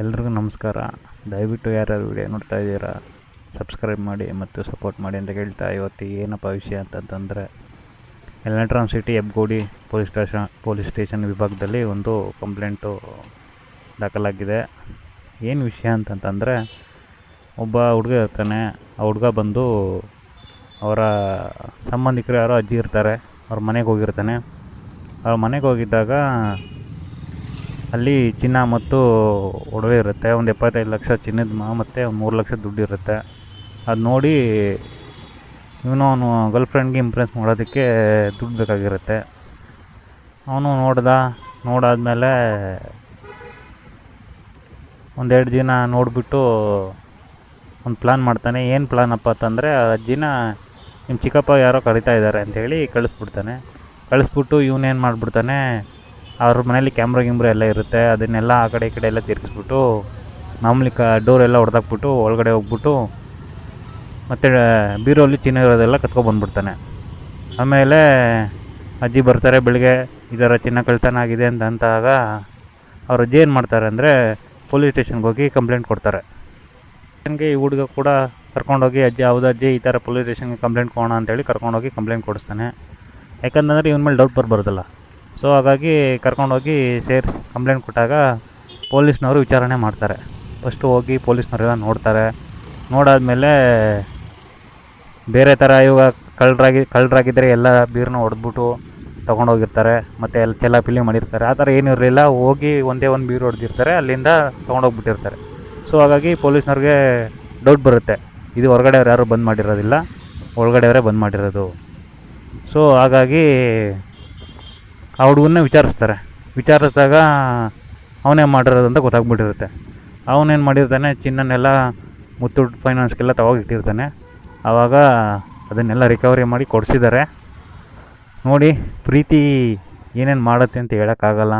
ಎಲ್ರಿಗೂ ನಮಸ್ಕಾರ. ದಯವಿಟ್ಟು ಯಾರ್ಯಾರು ವಿಡಿಯೋ ನೋಡ್ತಾ ಇದ್ದೀರಾ ಸಬ್ಸ್ಕ್ರೈಬ್ ಮಾಡಿ ಮತ್ತು ಸಪೋರ್ಟ್ ಮಾಡಿ ಅಂತ ಕೇಳ್ತಾ, ಇವತ್ತು ಏನಪ್ಪ ವಿಷಯ ಅಂತಂತಂದರೆ, electron city Hebbagodi police station ವಿಭಾಗದಲ್ಲಿ ಒಂದು ಕಂಪ್ಲೇಂಟು ದಾಖಲಾಗಿದೆ. ಏನು ವಿಷಯ ಅಂತಂತಂದರೆ, ಒಬ್ಬ ಹುಡುಗ ಇರ್ತಾನೆ. ಆ ಹುಡುಗ ಬಂದು ಅವರ ಸಂಬಂಧಿಕರು ಯಾರೋ ಅಜ್ಜಿ ಇರ್ತಾರೆ, ಅವ್ರ ಮನೆಗೆ ಹೋಗಿರ್ತಾನೆ. ಅವ್ರ ಮನೆಗೆ ಹೋಗಿದ್ದಾಗ ಅಲ್ಲಿ ಚಿನ್ನ ಮತ್ತು ಒಡವೆ ಇರುತ್ತೆ. ಒಂದು 75 ಲಕ್ಷ ಚಿನ್ನದ ಮತ್ತು ಒಂದು 3 ಲಕ್ಷ ದುಡ್ಡು ಇರುತ್ತೆ. ಅದು ನೋಡಿ ಇವನು ಅವನು ಗರ್ಲ್ ಫ್ರೆಂಡ್ಗೆ ಇಂಪ್ರೆಸ್ ಮಾಡೋದಕ್ಕೆ ದುಡ್ಡು ಬೇಕಾಗಿರುತ್ತೆ. ಅವನು ನೋಡಾದ್ಮೇಲೆ ಒಂದೆರಡು ದಿನ ನೋಡಿಬಿಟ್ಟು ಒಂದು ಪ್ಲ್ಯಾನ್ ಮಾಡ್ತಾನೆ. ಏನು ಪ್ಲ್ಯಾನಪ್ಪ ಅಂತಂದರೆ, ಅಜ್ಜಿನ ನಿಮ್ಮ ಚಿಕ್ಕಪ್ಪ ಯಾರೋ ಕರಿತಾ ಇದ್ದಾರೆ ಅಂಥೇಳಿ ಕಳಿಸ್ಬಿಟ್ಟು ಇವನೇನು ಮಾಡಿಬಿಡ್ತಾನೆ, ಅವ್ರ ಮನೇಲಿ ಕ್ಯಾಮ್ರಾ ಎಲ್ಲ ಇರುತ್ತೆ. ಅದನ್ನೆಲ್ಲ ಆ ಕಡೆ ಈ ಕಡೆ ಎಲ್ಲ ತಿರುಗಿಸ್ಬಿಟ್ಟು ಮಾಮೂಲಿ ಡೋರ್ ಎಲ್ಲ ಹೊಡೆದಾಕ್ಬಿಟ್ಟು ಒಳಗಡೆ ಹೋಗ್ಬಿಟ್ಟು ಮತ್ತು ಬೀರೋಲ್ಲಿ ಚಿನ್ನ ಇರೋದೆಲ್ಲ ಕತ್ಕೊಬಂದ್ಬಿಡ್ತಾನೆ. ಆಮೇಲೆ ಅಜ್ಜಿ ಬರ್ತಾರೆ ಬೆಳಿಗ್ಗೆ, ಇದರ ಚಿನ್ನ ಕಳ್ತನ ಆಗಿದೆ ಅಂತಾಗ ಅವ್ರ ಅಜ್ಜಿ ಏನು ಮಾಡ್ತಾರೆ ಅಂದರೆ, ಪೊಲೀಸ್ ಸ್ಟೇಷನ್ಗೆ ಹೋಗಿ ಕಂಪ್ಲೇಂಟ್ ಕೊಡ್ತಾರೆ. ನನಗೆ ಈ ಹುಡುಗ ಕೂಡ ಕರ್ಕೊಂಡೋಗಿ, ಅಜ್ಜಿ ಹೌದು ಅಜ್ಜಿ ಈ ಥರ ಪೊಲೀಸ್ ಸ್ಟೇಷನ್ಗೆ ಕಂಪ್ಲೇಂಟ್ ಕೊಡೋಣ ಅಂತೇಳಿ ಕರ್ಕೊಂಡೋಗಿ ಕಂಪ್ಲೇಂಟ್ ಕೊಡಿಸ್ತಾನೆ. ಯಾಕಂತಂದರೆ ಇವನ ಮೇಲೆ ಡೌಟ್ ಬರಬಾರ್ದಲ್ಲ. ಸೊ ಹಾಗಾಗಿ ಕರ್ಕೊಂಡೋಗಿ ಸೇರಿಸಿ ಕಂಪ್ಲೇಂಟ್ ಕೊಟ್ಟಾಗ ಪೊಲೀಸ್ನವರು ವಿಚಾರಣೆ ಮಾಡ್ತಾರೆ. ಫಸ್ಟು ಹೋಗಿ ಪೊಲೀಸ್ನವರೆಲ್ಲ ನೋಡ್ತಾರೆ. ನೋಡಾದ್ಮೇಲೆ ಬೇರೆ ಥರ ಇವಾಗ ಕಳ್ಳರಾಗಿದ್ದರೆ ಎಲ್ಲ ಬೀರನ್ನ ಹೊಡೆದ್ಬಿಟ್ಟು ತೊಗೊಂಡೋಗಿರ್ತಾರೆ, ಮತ್ತು ಎಲ್ಲ ಚೆಲ್ಲಾಪಿಲ್ಲಿ ಮಾಡಿರ್ತಾರೆ. ಆ ಥರ ಏನೂ ಇರಲಿಲ್ಲ. ಹೋಗಿ ಒಂದೇ ಒಂದು ಬೀರು ಹೊಡೆದಿರ್ತಾರೆ, ಅಲ್ಲಿಂದ ತೊಗೊಂಡೋಗ್ಬಿಟ್ಟಿರ್ತಾರೆ. ಸೊ ಹಾಗಾಗಿ ಪೊಲೀಸ್ನವ್ರಿಗೆ ಡೌಟ್ ಬರುತ್ತೆ, ಇದು ಹೊರಗಡೆಯವ್ರು ಯಾರೂ ಬಂದ್ ಮಾಡಿರೋದಿಲ್ಲ, ಒಳಗಡೆಯವರೇ ಬಂದ್ ಮಾಡಿರೋದು. ಸೊ ಹಾಗಾಗಿ ಆ ಹುಡುಗನ್ನ ವಿಚಾರಿಸಿದಾಗ ಅವನೇ ಮಾಡಿರೋದು ಅಂತ ಗೊತ್ತಾಗ್ಬಿಟ್ಟಿರುತ್ತೆ. ಅವನೇನು ಮಾಡಿರ್ತಾನೆ, ಚಿನ್ನನೆಲ್ಲ ಮುತ್ತೂಟ್ ಫೈನಾನ್ಸ್ಗೆಲ್ಲ ತಗೋಗಿಟ್ಟಿರ್ತಾನೆ. ಆವಾಗ ಅದನ್ನೆಲ್ಲ ರಿಕವರಿ ಮಾಡಿ ಕೊಡಿಸಿದ್ದಾರೆ. ನೋಡಿ, ಪ್ರೀತಿ ಏನೇನು ಮಾಡುತ್ತೆ ಅಂತ ಹೇಳೋಕ್ಕಾಗಲ್ಲ.